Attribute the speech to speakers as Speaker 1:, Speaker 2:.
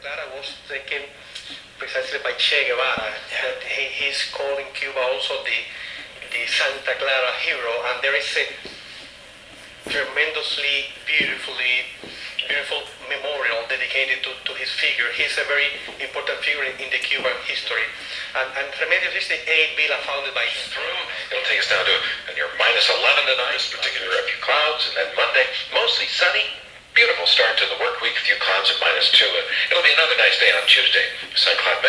Speaker 1: Clara was taken precisely by Che Guevara. That he's called in Cuba also the Santa Clara hero, and there is a tremendously beautiful memorial dedicated to his figure. He's a very important figure in the Cuban history. And Remedios is the 8 villa founded by him.
Speaker 2: It'll take us down to near -11 tonight, this particular a few clouds, and then Monday, mostly sunny. Beautiful start to the work week, a few clouds at -2. It'll be another nice day on Tuesday. Sun cloud